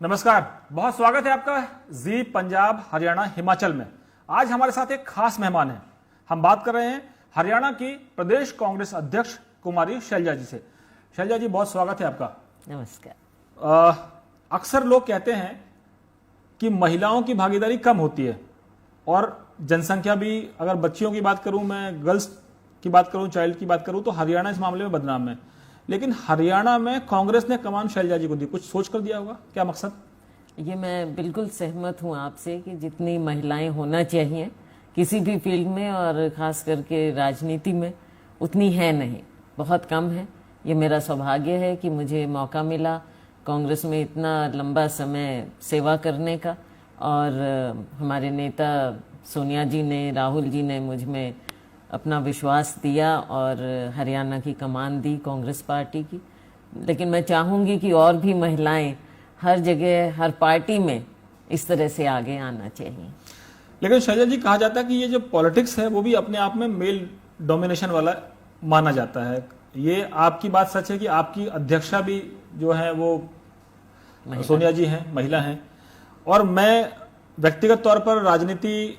नमस्कार, बहुत स्वागत है आपका जी पंजाब हरियाणा हिमाचल में। आज हमारे साथ एक खास मेहमान है। हम बात कर रहे हैं हरियाणा की प्रदेश कांग्रेस अध्यक्ष कुमारी शैलजा जी से। शैलजा जी, बहुत स्वागत है आपका। नमस्कार। अक्सर लोग कहते हैं कि महिलाओं की भागीदारी कम होती है और जनसंख्या भी, अगर बच्चियों की बात करूं, मैं गर्ल्स की बात करूं, चाइल्ड की बात करूं, तो हरियाणा इस मामले में बदनाम है। लेकिन हरियाणा में कांग्रेस ने कमान शैलजा जी को दी, कुछ सोच कर दिया होगा, क्या मकसद? ये मैं बिल्कुल सहमत हूँ आपसे कि जितनी महिलाएं होना चाहिए किसी भी फील्ड में और ख़ास करके राजनीति में, उतनी है नहीं, बहुत कम है। ये मेरा सौभाग्य है कि मुझे मौका मिला कांग्रेस में इतना लंबा समय सेवा करने का, और हमारे नेता सोनिया जी ने, राहुल जी ने मुझ में अपना विश्वास दिया और हरियाणा की कमान दी कांग्रेस पार्टी की। लेकिन मैं चाहूँगी कि और भी महिलाएं हर जगह, हर पार्टी में इस तरह से आगे आना चाहिए। लेकिन शैलजा जी, कहा जाता है कि ये जो पॉलिटिक्स है वो भी अपने आप में मेल डोमिनेशन वाला माना जाता है। ये आपकी बात सच है कि आपकी अध्यक्षा भी जो है वो सोनिया जी हैं, महिला हैं। और मैं व्यक्तिगत तौर पर राजनीति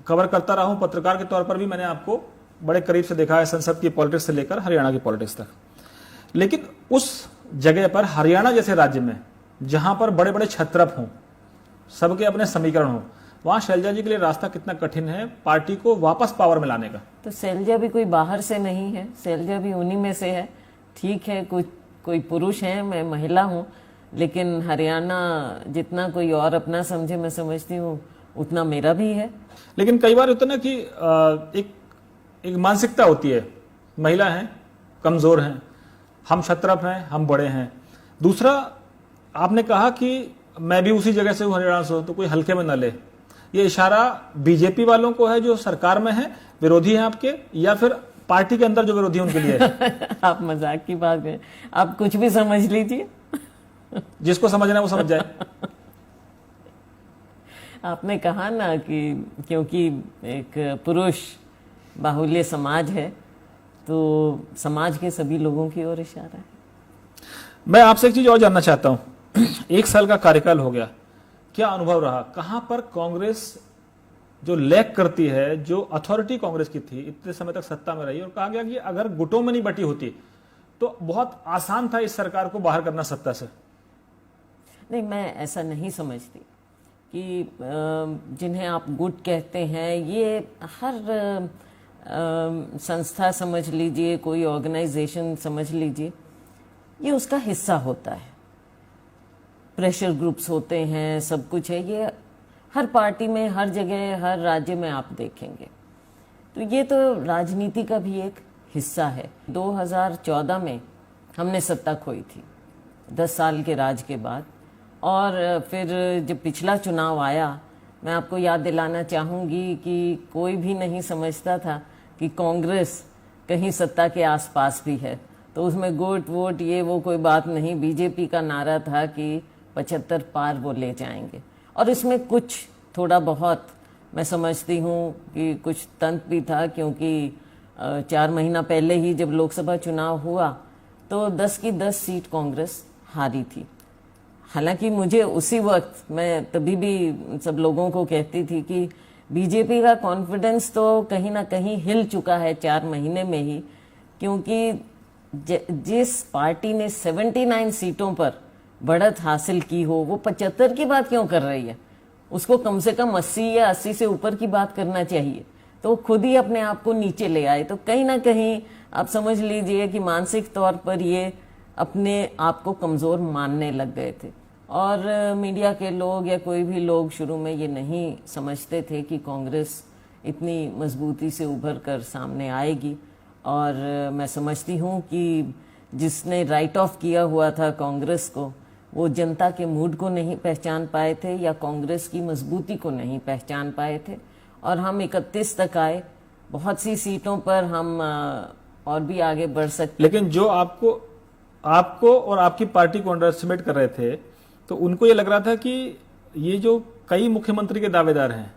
कवर करता रहा हूं, पत्रकार के तौर पर भी मैंने आपको बड़े करीब से देखा है, संसद की पॉलिटिक्स से लेकर हरियाणा की पॉलिटिक्स तक। लेकिन उस जगह पर, हरियाणा जैसे राज्य में जहां पर बड़े बड़े छत्रप हों, सबके अपने समीकरण हों, वहां शैलजा जी के लिए रास्ता कितना कठिन है पार्टी को वापस पावर में लाने का। तो शैलजा भी कोई बाहर से नहीं है, शैलजा भी उन्हीं में से है। ठीक है, कोई पुरुष है, मैं महिला हूँ, लेकिन हरियाणा जितना कोई और अपना समझे, मैं समझती हूँ उतना मेरा भी है। लेकिन कई बार होता है ना कि एक मानसिकता होती है, महिला हैं, कमजोर हैं, हम क्षत्रप हैं, हम बड़े हैं। दूसरा, आपने कहा कि मैं भी उसी जगह से हूं, हरियाणा से हूं, तो कोई हल्के में न ले। ये इशारा बीजेपी वालों को है जो सरकार में है, विरोधी हैं आपके, या फिर पार्टी के अंदर जो विरोधी उनके लिए है? आप मजाक की बात करें, आप कुछ भी समझ लीजिए। जिसको समझना है वो समझ जाए। आपने कहा ना कि क्योंकि एक पुरुष बाहुल्य समाज है, तो समाज के सभी लोगों की ओर इशारा है। मैं आपसे एक चीज और जानना चाहता हूं। 1 साल का कार्यकाल हो गया, क्या अनुभव रहा? कहां पर कांग्रेस जो लैक करती है, जो अथॉरिटी कांग्रेस की थी, इतने समय तक सत्ता में रही, और कहा गया कि अगर गुटों में नहीं बटी होती तो बहुत आसान था इस सरकार को बाहर करना सत्ता से। नहीं, मैं ऐसा नहीं समझती कि जिन्हें आप गुट कहते हैं, ये हर संस्था समझ लीजिए, कोई ऑर्गेनाइजेशन समझ लीजिए, ये उसका हिस्सा होता है। प्रेशर ग्रुप्स होते हैं, सब कुछ है। ये हर पार्टी में, हर जगह, हर राज्य में आप देखेंगे। तो ये तो राजनीति का भी एक हिस्सा है। 2014 में हमने सत्ता खोई थी 10 साल के राज के बाद, और फिर जब पिछला चुनाव आया, मैं आपको याद दिलाना चाहूँगी कि कोई भी नहीं समझता था कि कांग्रेस कहीं सत्ता के आसपास भी है। तो उसमें गुट वोट ये वो कोई बात नहीं। बीजेपी का नारा था कि 75 पार वो ले जाएंगे, और इसमें कुछ थोड़ा बहुत मैं समझती हूँ कि कुछ तंत्र भी था, क्योंकि 4 महीना पहले ही जब लोकसभा चुनाव हुआ तो 10 की 10 सीट कांग्रेस हारी थी। हालांकि मुझे उसी वक्त, मैं तभी भी सब लोगों को कहती थी कि बीजेपी का कॉन्फिडेंस तो कहीं ना कहीं हिल चुका है 4 महीने में ही, क्योंकि जिस पार्टी ने 79 सीटों पर बढ़त हासिल की हो, वो 75 की बात क्यों कर रही है? उसको कम से कम 80 या 80 से ऊपर की बात करना चाहिए। तो खुद ही अपने आप को नीचे ले आए। तो कहीं ना कहीं आप समझ लीजिए कि मानसिक तौर पर ये अपने आप को कमज़ोर मानने लग गए थे। और मीडिया के लोग या कोई भी लोग शुरू में ये नहीं समझते थे कि कांग्रेस इतनी मजबूती से उभर कर सामने आएगी। और मैं समझती हूँ कि जिसने राइट ऑफ किया हुआ था कांग्रेस को, वो जनता के मूड को नहीं पहचान पाए थे या कांग्रेस की मजबूती को नहीं पहचान पाए थे। और हम 31 तक आए, बहुत सी सीटों पर हम और भी आगे बढ़ सकते। लेकिन जो आपको और आपकी पार्टी को अंडर एस्टिमेट कर रहे थे, तो उनको ये लग रहा था कि ये जो कई मुख्यमंत्री के दावेदार हैं,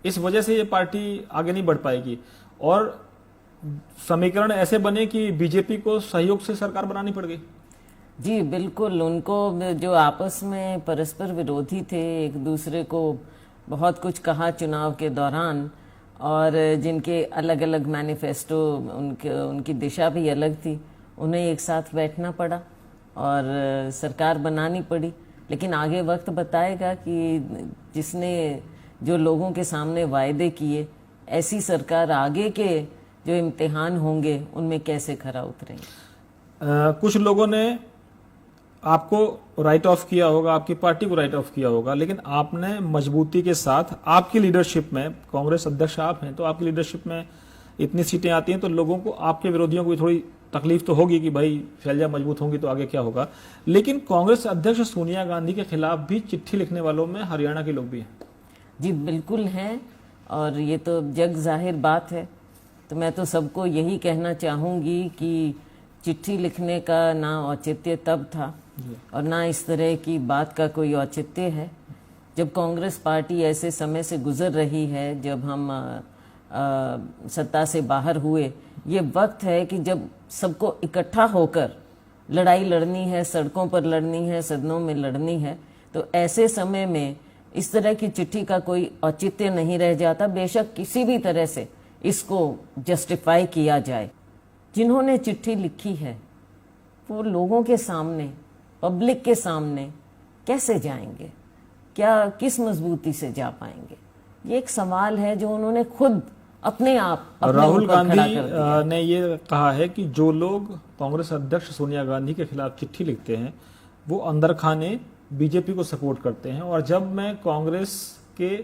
इस वजह से ये पार्टी आगे नहीं बढ़ पाएगी, और समीकरण ऐसे बने कि बीजेपी को सहयोग से सरकार बनानी पड़ गई। जी बिल्कुल, उनको जो आपस में परस्पर विरोधी थे, एक दूसरे को बहुत कुछ कहा चुनाव के दौरान, और जिनके अलग अलग मैनिफेस्टो, उनकी दिशा भी अलग थी, उन्हें एक साथ बैठना पड़ा और सरकार बनानी पड़ी। लेकिन आगे वक्त बताएगा कि जिसने जो लोगों के सामने वायदे किए, ऐसी सरकार आगे के जो इम्तिहान होंगे उनमें कैसे खरा उतरेंगे। कुछ लोगों ने आपको राइट ऑफ किया होगा, आपकी पार्टी को राइट ऑफ किया होगा, लेकिन आपने मजबूती के साथ, आपकी लीडरशिप में, कांग्रेस अध्यक्ष आप हैं, तो आपकी लीडरशिप में इतनी सीटें आती हैं तो लोगों को, आपके विरोधियों को भी थोड़ी तकलीफ तो होगी कि भाई शैलजा मजबूत होंगी तो आगे क्या होगा। लेकिन कांग्रेस अध्यक्ष सोनिया गांधी के खिलाफ भी चिट्ठी लिखने वालों में हरियाणा के लोग भी हैं। जी बिल्कुल हैं, और ये तो जग जाहिर बात है। तो मैं तो सबको यही कहना चाहूँगी कि चिट्ठी लिखने का ना औचित्य तब था और ना इस तरह की बात का कोई औचित्य है। जब कांग्रेस पार्टी ऐसे समय से गुजर रही है, जब हम सत्ता से बाहर हुए, ये वक्त है कि जब सबको इकट्ठा होकर लड़ाई लड़नी है, सड़कों पर लड़नी है, सदनों में लड़नी है। तो ऐसे समय में इस तरह की चिट्ठी का कोई औचित्य नहीं रह जाता, बेशक किसी भी तरह से इसको जस्टिफाई किया जाए। जिन्होंने चिट्ठी लिखी है वो लोगों के सामने, पब्लिक के सामने कैसे जाएंगे, क्या किस मजबूती से जा पाएंगे, ये एक सवाल है जो उन्होंने खुद अपने आप राहुल गांधी ने ये कहा है कि जो लोग कांग्रेस अध्यक्ष सोनिया गांधी के खिलाफ चिट्ठी लिखते हैं वो अंदर खाने बीजेपी को सपोर्ट करते हैं, और जब मैं कांग्रेस के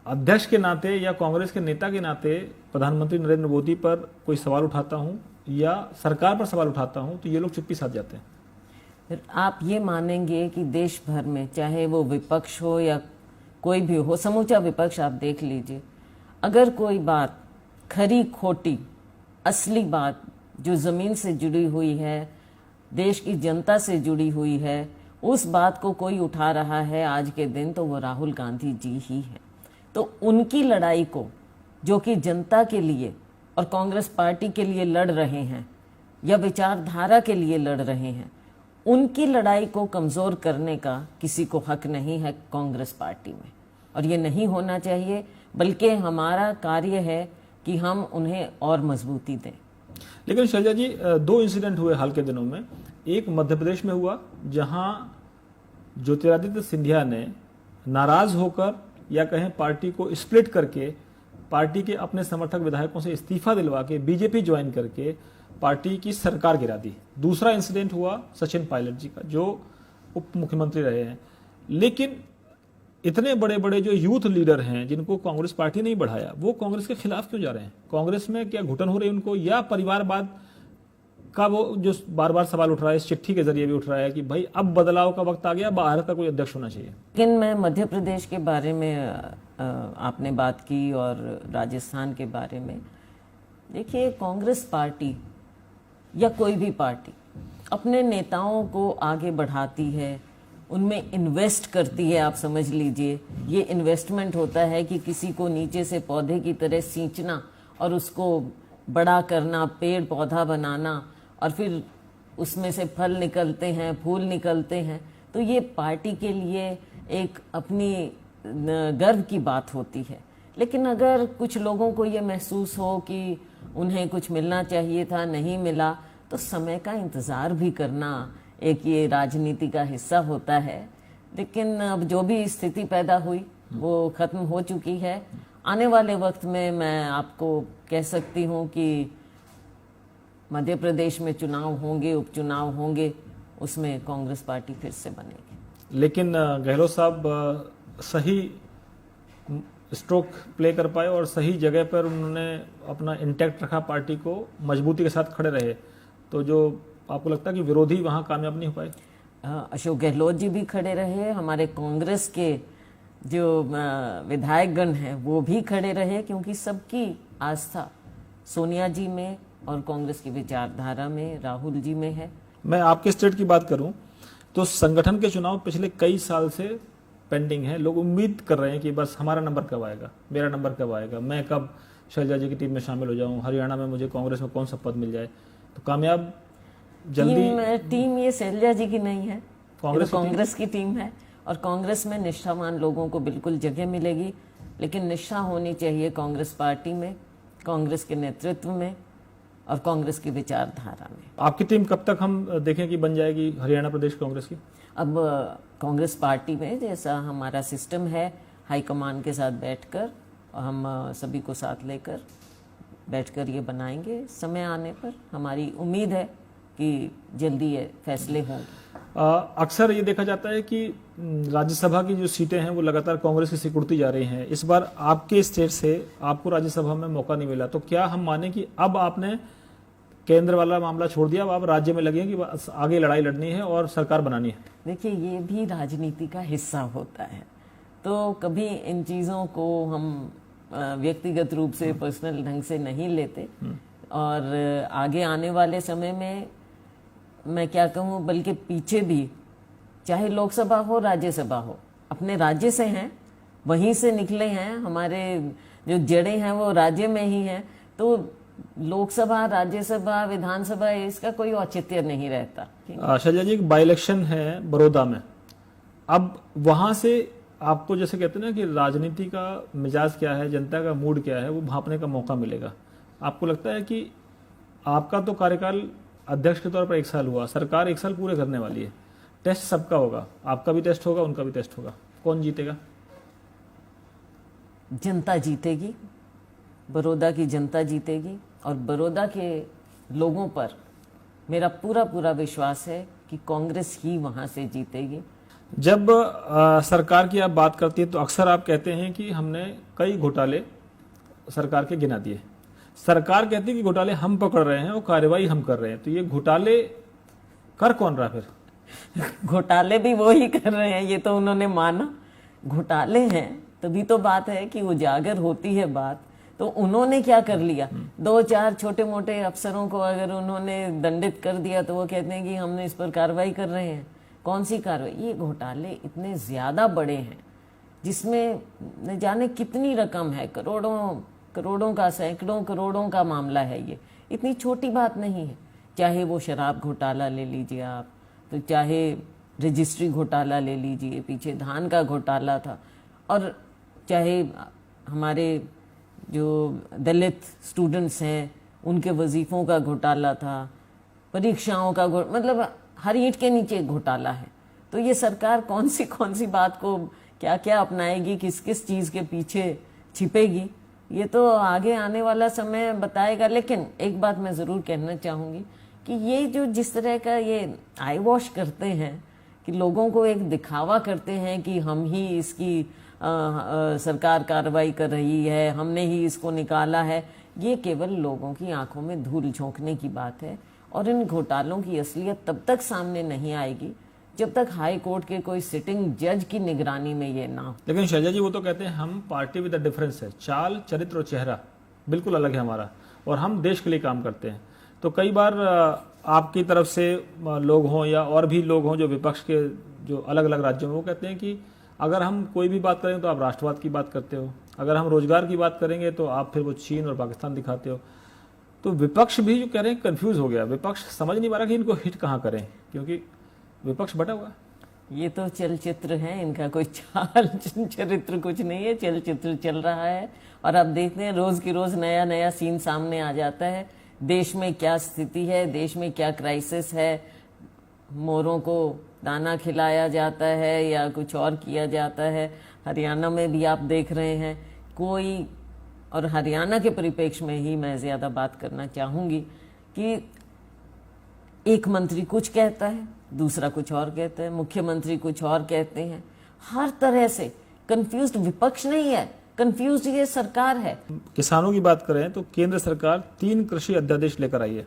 अध्यक्ष के नाते या कांग्रेस के नेता के नाते प्रधानमंत्री नरेंद्र मोदी पर कोई सवाल उठाता हूं या सरकार पर सवाल उठाता हूं तो ये लोग चुप्पी साध जाते हैं। फिर आप ये मानेंगे कि देश भर में, चाहे वो विपक्ष हो या कोई भी हो, समूचा विपक्ष आप देख लीजिए, अगर कोई बात खरी खोटी असली बात जो ज़मीन से जुड़ी हुई है, देश की जनता से जुड़ी हुई है, उस बात को कोई उठा रहा है आज के दिन, तो वो राहुल गांधी जी ही हैं। तो उनकी लड़ाई को, जो कि जनता के लिए और कांग्रेस पार्टी के लिए लड़ रहे हैं या विचारधारा के लिए लड़ रहे हैं, उनकी लड़ाई को कमज़ोर करने का किसी को हक नहीं है कांग्रेस पार्टी में, और ये नहीं होना चाहिए। बल्कि हमारा कार्य है कि हम उन्हें और मजबूती दें। लेकिन शैलजा जी, दो इंसिडेंट हुए हाल के दिनों में। एक मध्य प्रदेश में हुआ जहां ज्योतिरादित्य सिंधिया ने नाराज होकर या कहें पार्टी को स्प्लिट करके, पार्टी के अपने समर्थक विधायकों से इस्तीफा दिलवा के बीजेपी ज्वाइन करके पार्टी की सरकार गिरा दी। दूसरा इंसिडेंट हुआ सचिन पायलट जी का, जो उप मुख्यमंत्री रहे हैं। लेकिन इतने बड़े बड़े जो यूथ लीडर हैं जिनको कांग्रेस पार्टी नहीं बढ़ाया, वो कांग्रेस के खिलाफ क्यों जा रहे हैं? कांग्रेस में क्या घुटन हो रही है उनको, या परिवारवाद का वो जो बार बार सवाल उठ रहा है, इस चिट्ठी के जरिए भी उठ रहा है कि भाई अब बदलाव का वक्त आ गया, बाहर का कोई अध्यक्ष होना चाहिए? लेकिन मैं मध्य प्रदेश के बारे में आपने बात की और राजस्थान के बारे में, देखिए कांग्रेस पार्टी या कोई भी पार्टी अपने नेताओं को आगे बढ़ाती है, उनमें इन्वेस्ट करती है। आप समझ लीजिए ये इन्वेस्टमेंट होता है कि किसी को नीचे से पौधे की तरह सींचना और उसको बड़ा करना, पेड़ पौधा बनाना, और फिर उसमें से फल निकलते हैं, फूल निकलते हैं। तो ये पार्टी के लिए एक अपनी गर्व की बात होती है। लेकिन अगर कुछ लोगों को ये महसूस हो कि उन्हें कुछ मिलना चाहिए था, नहीं मिला, तो समय का इंतज़ार भी करना एक ये राजनीति का हिस्सा होता है। लेकिन अब जो भी स्थिति पैदा हुई वो ख़त्म हो चुकी है। आने वाले वक्त में मैं आपको कह सकती हूँ कि मध्य प्रदेश में चुनाव होंगे, उपचुनाव होंगे, उसमें कांग्रेस पार्टी फिर से बनेगी। लेकिन गहलोत साहब सही स्ट्रोक प्ले कर पाए और सही जगह पर उन्होंने अपना इंटैक्ट रखा, पार्टी को मजबूती के साथ खड़े रहे। तो जो आपको लगता है कि विरोधी वहां कामयाब नहीं हो पाए? अशोक गहलोत जी भी खड़े रहे, हमारे कांग्रेस के जो विधायकगण हैं वो भी खड़े रहे, क्योंकि सबकी आस्था सोनिया जी में और कांग्रेस की विचारधारा में, राहुल जी में है। मैं आपके स्टेट की बात करूं तो संगठन के चुनाव पिछले कई साल से पेंडिंग है। लोग उम्मीद कर रहे हैं कि बस हमारा नंबर कब आएगा, मेरा नंबर कब आएगा, मैं कब शैलजा जी की टीम में शामिल हो जाऊं, हरियाणा में मुझे कांग्रेस में कौन सा पद मिल जाए। तो कामयाब जल्दी टीम ये शैलजा जी की नहीं है, कांग्रेस की कांग्रेस की टीम है। और कांग्रेस में निष्ठावान लोगों को बिल्कुल जगह मिलेगी, लेकिन निष्ठा होनी चाहिए कांग्रेस पार्टी में, कांग्रेस के नेतृत्व में और कांग्रेस की विचारधारा में। आपकी टीम कब तक हम देखें कि बन जाएगी हरियाणा प्रदेश कांग्रेस की? अब कांग्रेस पार्टी में जैसा हमारा सिस्टम है, हाईकमान के साथ बैठकर हम सभी को साथ लेकर बैठकर ये बनाएंगे। समय आने पर हमारी उम्मीद है कि जल्दी ये फैसले होंगे। अक्सर ये देखा जाता है कि राज्यसभा की जो सीटें हैं वो लगातार कांग्रेस की सिकुड़ती जा रही हैं। इस बार आपके स्टेट से आपको राज्यसभा में मौका नहीं मिला, तो क्या हम माने कि अब आपने केंद्र वाला मामला छोड़ दिया, अब आप राज्य में लगे कि बस आगे लड़ाई लड़नी है और सरकार बनानी है? देखिए, ये भी राजनीति का हिस्सा होता है, तो कभी इन चीज़ों को हम व्यक्तिगत रूप से पर्सनल ढंग से नहीं लेते। और आगे आने वाले समय में मैं क्या कहूँ, बल्कि पीछे भी चाहे लोकसभा हो राज्यसभा हो, अपने राज्य से हैं, वहीं से निकले हैं, हमारे जो जड़ें हैं वो राज्य में ही हैं, तो लोकसभा राज्यसभा विधानसभा इसका कोई औचित्य नहीं रहता। शैलजा जी, एक बाई इलेक्शन है बड़ौदा में, अब वहां से आपको जैसे कहते हैं ना कि राजनीति का मिजाज क्या है, जनता का मूड क्या है, वो भांपने का मौका मिलेगा। आपको लगता है कि आपका तो कार्यकाल अध्यक्ष के तौर पर 1 साल हुआ, सरकार 1 साल पूरे करने वाली है, टेस्ट सबका होगा, आपका भी टेस्ट होगा, उनका भी टेस्ट होगा, कौन जीतेगा? जनता जीतेगी, बड़ौदा की जनता जीतेगी। और बड़ौदा के लोगों पर मेरा पूरा पूरा विश्वास है कि कांग्रेस ही वहां से जीतेगी। जब सरकार की आप बात करती है तो अक्सर आप कहते हैं कि हमने कई घोटाले सरकार के गिना दिए। सरकार कहती है कि घोटाले हम पकड़ रहे हैं और कार्रवाई हम कर रहे हैं, तो ये घोटाले कर कौन रहा फिर? घोटाले भी वो ही कर रहे हैं, ये तो उन्होंने माना। घोटाले हैं तभी तो बात है कि उजागर होती है बात। तो उन्होंने क्या कर लिया, 2-4 छोटे मोटे अफसरों को अगर उन्होंने दंडित कर दिया तो वो कहते हैं कि हमने इस पर कार्रवाई कर रहे हैं। कौन सी कार्रवाई? ये घोटाले इतने ज्यादा बड़े हैं जिसमें न जाने कितनी रकम है, करोड़ों का, सैकड़ों करोड़ों का मामला है। ये इतनी छोटी बात नहीं है। चाहे वो शराब घोटाला ले लीजिए आप, तो चाहे रजिस्ट्री घोटाला ले लीजिए, पीछे धान का घोटाला था, और चाहे हमारे जो दलित स्टूडेंट्स हैं उनके वजीफों का घोटाला था, परीक्षाओं का मतलब हर ईंट के नीचे घोटाला है। तो ये सरकार कौन सी बात को क्या क्या अपनाएगी, किस किस चीज़ के पीछे छिपेगी, ये तो आगे आने वाला समय बताएगा। लेकिन एक बात मैं ज़रूर कहना चाहूँगी कि ये जो जिस तरह का ये आई वॉश करते हैं, कि लोगों को एक दिखावा करते हैं कि हम ही इसकी सरकार कार्रवाई कर रही है, हमने ही इसको निकाला है, ये केवल लोगों की आंखों में धूल झोंकने की बात है। और इन घोटालों की असलियत तब तक सामने नहीं आएगी जब तक हाई कोर्ट के कोई सिटिंग जज की निगरानी में ये ना हो। लेकिन शैलजा जी, वो तो कहते हैं हम पार्टी विद द डिफरेंस है, चाल चरित्र और चेहरा बिल्कुल अलग है हमारा, और हम देश के लिए काम करते हैं। तो कई बार आपकी तरफ से लोग हों या और भी लोग हों जो विपक्ष के जो अलग अलग राज्यों में, वो कहते हैं कि अगर हम कोई भी बात करें तो आप राष्ट्रवाद की बात करते हो, अगर हम रोजगार की बात करेंगे तो आप फिर वो चीन और पाकिस्तान दिखाते हो। तो विपक्ष भी जो कह रहे हैं कंफ्यूज हो गया, विपक्ष समझ नहीं पा रहा कि इनको हिट कहाँ करें, क्योंकि विपक्ष बटा हुआ है। ये तो चलचित्र है, इनका कोई चाल चरित्र कुछ नहीं है, चलचित्र चल रहा है। और अब देखते हैं रोज की रोज नया नया सीन सामने आ जाता है। देश में क्या स्थिति है, देश में क्या क्राइसिस है, मोरों को दाना खिलाया जाता है या कुछ और किया जाता है। हरियाणा में भी आप देख रहे हैं कोई, और हरियाणा के परिप्रेक्ष्य में ही मैं ज़्यादा बात करना चाहूँगी कि एक मंत्री कुछ कहता है, दूसरा कुछ और कहता है, मुख्यमंत्री कुछ और कहते हैं। हर तरह से कंफ्यूज्ड विपक्ष नहीं है, कंफ्यूज्ड ये सरकार है। किसानों की बात करें तो केंद्र सरकार 3 कृषि अध्यादेश लेकर आई है,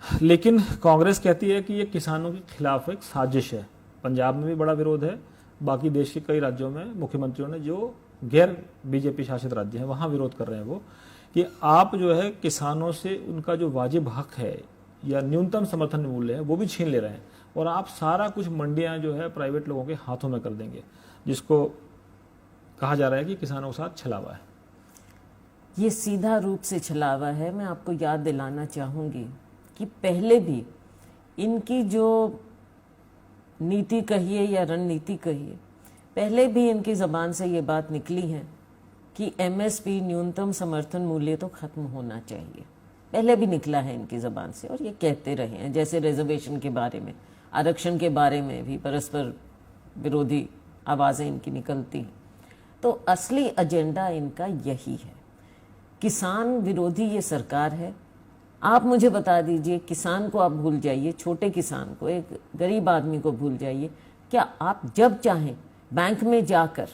लेकिन कांग्रेस कहती है कि ये किसानों के खिलाफ एक साजिश है। पंजाब में भी बड़ा विरोध है, बाकी देश के कई राज्यों में मुख्यमंत्रियों ने, जो गैर बीजेपी शासित राज्य हैं, वहां विरोध कर रहे हैं वो, कि आप जो है किसानों से उनका जो वाजिब हक है या न्यूनतम समर्थन मूल्य है वो भी छीन ले रहे हैं, और आप सारा कुछ मंडियां जो है प्राइवेट लोगों के हाथों में कर देंगे, जिसको कहा जा रहा है कि किसानों के साथ छलावा है। ये सीधा रूप से छलावा है। मैं आपको याद दिलाना चाहूँगी कि पहले भी इनकी जो नीति कहिए या रणनीति कहिए, पहले भी इनकी ज़बान से ये बात निकली है कि एमएसपी न्यूनतम समर्थन मूल्य तो खत्म होना चाहिए। पहले भी निकला है इनकी ज़बान से और ये कहते रहे हैं। जैसे रिजर्वेशन के बारे में, आरक्षण के बारे में भी परस्पर विरोधी आवाज़ें इनकी निकलती हैं। तो असली एजेंडा इनका यही है। किसान विरोधी ये सरकार है। आप मुझे बता दीजिए, किसान को आप भूल जाइए, छोटे किसान को, एक गरीब आदमी को भूल जाइए, क्या आप जब चाहें बैंक में जाकर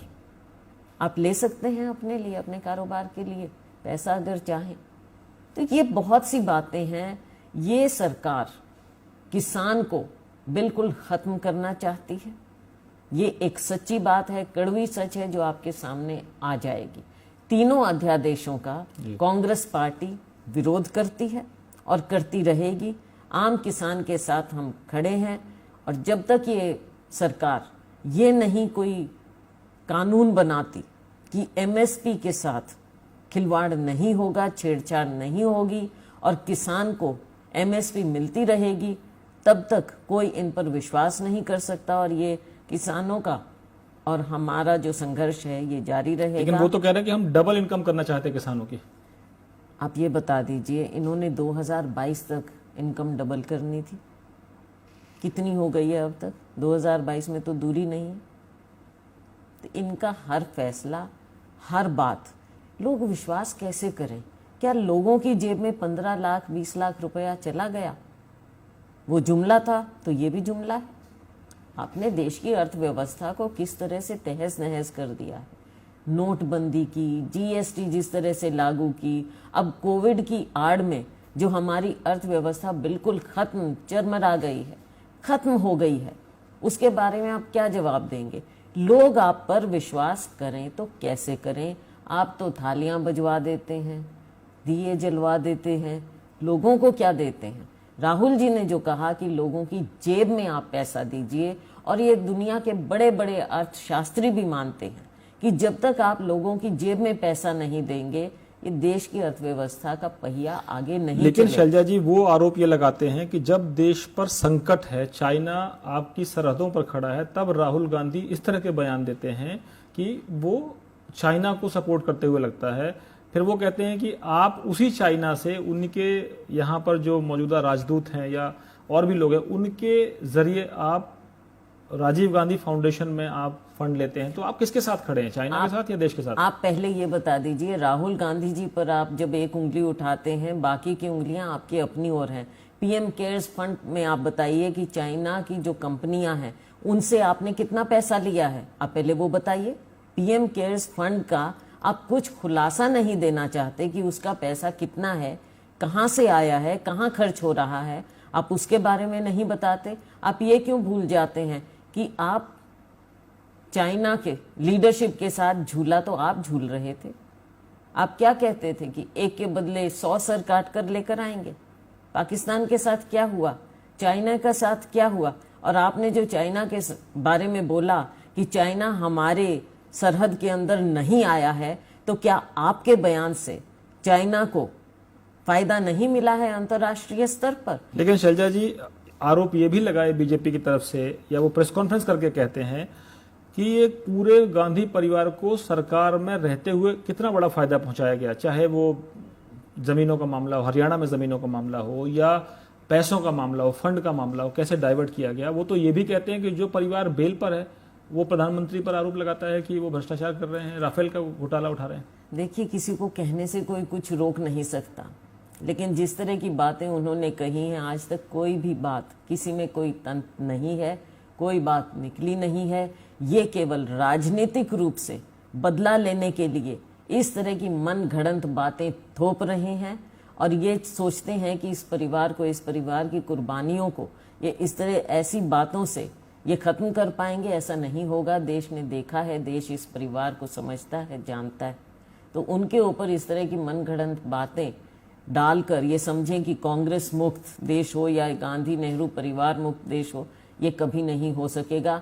आप ले सकते हैं अपने लिए, अपने कारोबार के लिए पैसा अगर चाहें? तो ये बहुत सी बातें हैं। ये सरकार किसान को बिल्कुल ख़त्म करना चाहती है। ये एक सच्ची बात है, कड़वी सच है जो आपके सामने आ जाएगी। तीनों अध्यादेशों का कांग्रेस पार्टी विरोध करती है और करती रहेगी। आम किसान के साथ हम खड़े हैं और जब तक ये सरकार ये नहीं कोई कानून बनाती कि एमएसपी के साथ खिलवाड़ नहीं होगा, छेड़छाड़ नहीं होगी और किसान को एमएसपी मिलती रहेगी, तब तक कोई इन पर विश्वास नहीं कर सकता और ये किसानों का और हमारा जो संघर्ष है ये जारी रहेगा। लेकिन वो तो कह रहे हैं कि हम डबल इनकम करना चाहते हैं किसानों की। आप ये बता दीजिए, इन्होंने 2022 तक इनकम डबल करनी थी, कितनी हो गई है अब तक? 2022 में तो दूरी नहीं है। तो इनका हर फैसला, हर बात लोग विश्वास कैसे करें? क्या लोगों की जेब में 15 लाख 20 लाख रुपया चला गया? वो जुमला था तो ये भी जुमला है। आपने देश की अर्थव्यवस्था को किस तरह से तहस नहस कर दिया है। नोटबंदी की, जीएसटी जिस तरह से लागू की, अब कोविड की आड़ में जो हमारी अर्थव्यवस्था बिल्कुल खत्म, चरमरा गई है, खत्म हो गई है, उसके बारे में आप क्या जवाब देंगे? लोग आप पर विश्वास करें तो कैसे करें? आप तो थालियां बजवा देते हैं, दिए जलवा देते हैं, लोगों को क्या देते हैं? राहुल जी ने जो कहा कि लोगों की जेब में आप पैसा दीजिए, और ये दुनिया के बड़े बड़े अर्थशास्त्री भी मानते हैं कि जब तक आप लोगों की जेब में पैसा नहीं देंगे, ये देश की अर्थव्यवस्था का पहिया आगे नहीं लेकिन चलेगा। शैलजा जी वो आरोप ये लगाते हैं कि जब देश पर संकट है, चाइना आपकी सरहदों पर खड़ा है, तब राहुल गांधी इस तरह के बयान देते हैं कि वो चाइना को सपोर्ट करते हुए लगता है। फिर वो कहते हैं कि आप उसी चाइना से उनके यहाँ पर जो मौजूदा राजदूत हैं या और भी लोग हैं, उनके जरिए आप राजीव गांधी फाउंडेशन में आप फंड लेते हैं। तो आप किसके साथ खड़े हैं, चाइना के साथ या देश के साथ? आप पहले ये बता दीजिए, राहुल गांधी जी पर आप जब एक उंगली उठाते हैं, बाकी की उंगलियां आपकी अपनी ओर हैं। पीएम केयर्स फंड में आप बताइए कि चाइना की जो कंपनियां हैं उनसे आपने कितना पैसा लिया है, आप पहले वो बताइए। पीएम केयर्स फंड का आप कुछ खुलासा नहीं देना चाहते कि उसका पैसा कितना है, कहाँ से आया है, कहाँ खर्च हो रहा है, आप उसके बारे में नहीं बताते। आप ये क्यों भूल जाते हैं कि आप चाइना के लीडरशिप के साथ झूला तो आप झूल रहे थे। आप क्या कहते थे कि एक के बदले 100 सर काट कर लेकर आएंगे? पाकिस्तान के साथ क्या हुआ, चाइना के साथ क्या हुआ? और आपने जो चाइना के बारे में बोला कि चाइना हमारे सरहद के अंदर नहीं आया है, तो क्या आपके बयान से चाइना को फायदा नहीं मिला है अंतर्राष्ट्रीय स्तर पर? लेकिन शैलजा जी आरोप ये भी लगाए बीजेपी की तरफ से, या वो प्रेस कॉन्फ्रेंस करके कहते हैं कि ये पूरे गांधी परिवार को सरकार में रहते हुए कितना बड़ा फायदा पहुंचाया गया, चाहे वो जमीनों का मामला हो, हरियाणा में जमीनों का मामला हो या पैसों का मामला हो, फंड का मामला हो, कैसे डाइवर्ट किया गया। वो तो ये भी कहते हैं कि जो परिवार बेल पर है वो प्रधानमंत्री पर आरोप लगाता है कि वो भ्रष्टाचार कर रहे हैं, राफेल का घोटाला उठा रहे हैं। देखिए, किसी को कहने से कोई कुछ रोक नहीं सकता, लेकिन जिस तरह की बातें उन्होंने कही हैं, आज तक कोई भी बात, किसी में कोई तंत्र नहीं है, कोई बात निकली नहीं है। ये केवल राजनीतिक रूप से बदला लेने के लिए इस तरह की मन घड़ंत बातें थोप रहे हैं और ये सोचते हैं कि इस परिवार को, इस परिवार की कुर्बानियों को ये इस तरह ऐसी बातों से ये खत्म कर पाएंगे। ऐसा नहीं होगा। देश ने देखा है, देश इस परिवार को समझता है, जानता है। तो उनके ऊपर इस तरह की मन घड़ंत बातें डालकर ये समझें कि कांग्रेस मुक्त देश हो या गांधी नेहरू परिवार मुक्त देश हो, ये कभी नहीं हो सकेगा।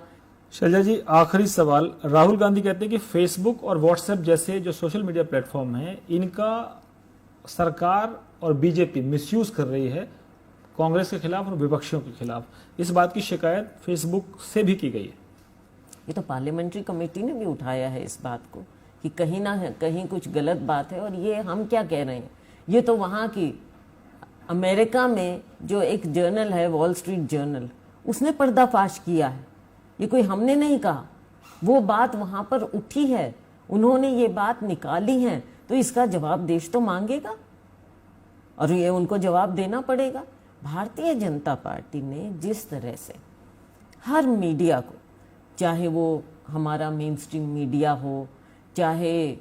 शैलजा जी आखिरी सवाल, राहुल गांधी कहते हैं कि फेसबुक और व्हाट्सएप जैसे जो सोशल मीडिया प्लेटफॉर्म हैं, इनका सरकार और बीजेपी मिसयूज कर रही है कांग्रेस के खिलाफ और विपक्षियों के खिलाफ। इस बात की शिकायत फेसबुक से भी की गई है। ये तो पार्लियामेंट्री कमेटी ने भी उठाया है इस बात को कि कहीं ना कहीं कुछ गलत बात है। और ये हम क्या कह रहे हैं, ये तो वहाँ की अमेरिका में जो एक जर्नल है वॉल स्ट्रीट जर्नल, उसने पर्दाफाश किया है। ये कोई हमने नहीं कहा, वो बात वहाँ पर उठी है, उन्होंने ये बात निकाली है, तो इसका जवाब देश तो मांगेगा और ये उनको जवाब देना पड़ेगा। भारतीय जनता पार्टी ने जिस तरह से हर मीडिया को, चाहे वो हमारा मेन स्ट्रीम मीडिया हो, चाहे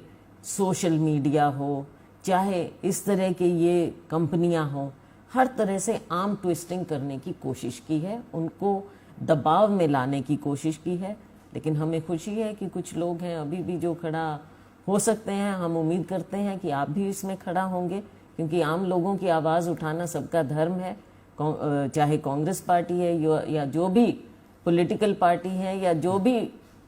सोशल मीडिया हो, चाहे इस तरह के ये कंपनियां हों, हर तरह से आर्म ट्विस्टिंग करने की कोशिश की है, उनको दबाव में लाने की कोशिश की है। लेकिन हमें खुशी है कि कुछ लोग हैं अभी भी जो खड़ा हो सकते हैं। हम उम्मीद करते हैं कि आप भी इसमें खड़ा होंगे, क्योंकि आम लोगों की आवाज़ उठाना सबका धर्म है। चाहे कांग्रेस पार्टी है या जो भी पॉलिटिकल पार्टी है या जो भी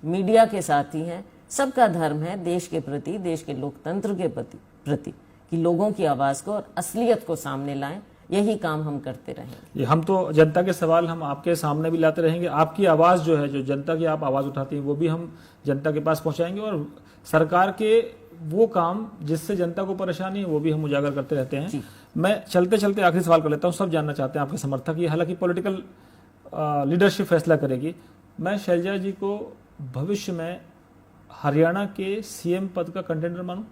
मीडिया के साथी हैं, सबका धर्म है देश के प्रति, देश के लोकतंत्र के प्रति कि लोगों की आवाज़ को और असलियत को सामने लाएं। यही काम हम करते रहेंगे। हम तो जनता के सवाल हम आपके सामने भी लाते रहेंगे। आपकी आवाज़ जो है, जो जनता की आप आवाज़ उठाती हैं, वो भी हम जनता के पास पहुंचाएंगे। और सरकार के वो काम जिससे जनता को परेशानी है, वो भी हम उजागर करते रहते हैं। मैं चलते चलते आखिरी सवाल कर लेता हूँ। सब जानना चाहते हैं आपके समर्थक, ये हालांकि पॉलिटिकल लीडरशिप फैसला करेगी। मैं शैलजा जी को भविष्य में हरियाणा के सीएम पद का कंटेंडर मानूं?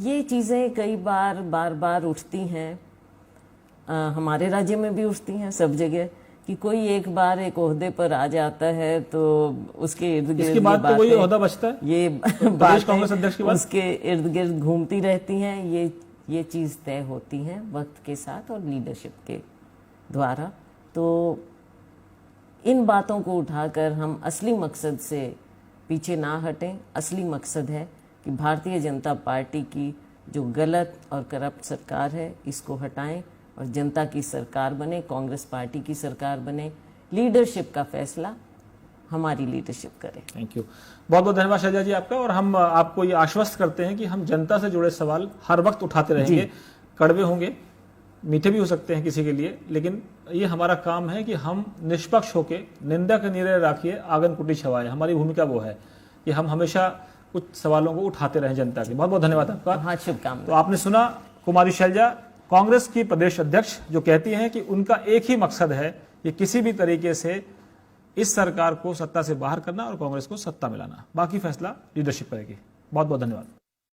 ये चीज़ें कई बार उठती हैं, हमारे राज्य में भी उठती हैं, सब जगह, कि कोई एक बार एक ओहदे पर आ जाता है तो उसके इर्द गिर्द इसके बाद तो वही ओहदा बचता है, ये प्रदेश कांग्रेस अध्यक्ष के बाद उसके इर्द गिर्द घूमती रहती हैं। ये चीज़ तय होती है वक्त के साथ और लीडरशिप के द्वारा। तो इन बातों को उठाकर हम असली मकसद से पीछे ना हटें। असली मकसद है कि भारतीय जनता पार्टी की जो गलत और करप्ट सरकार है, इसको हटाएं और जनता की सरकार बने, कांग्रेस पार्टी की सरकार बने। लीडरशिप का फैसला हमारी लीडरशिप करे। थैंक यू, बहुत बहुत धन्यवाद शैलजा जी आपका। और हम आपको ये आश्वस्त करते हैं कि हम जनता से जुड़े सवाल हर वक्त उठाते रहेंगे। कड़वे होंगे, मीठे भी हो सकते हैं किसी के लिए, लेकिन ये हमारा काम है कि हम निष्पक्ष होके निंदा का निरय राखिए, आंगन कुटी छवाए। हमारी भूमिका वो है कि हम हमेशा कुछ सवालों को उठाते रहें जनता के। बहुत बहुत धन्यवाद आपका। हाँ, शुभकामनाएं। तो आपने सुना कुमारी शैलजा, कांग्रेस की प्रदेश अध्यक्ष, जो कहती हैं कि उनका एक ही मकसद है कि किसी भी तरीके से इस सरकार को सत्ता से बाहर करना और कांग्रेस को सत्ता में लाना। बाकी फैसला लीडरशिप करेगी। बहुत बहुत धन्यवाद।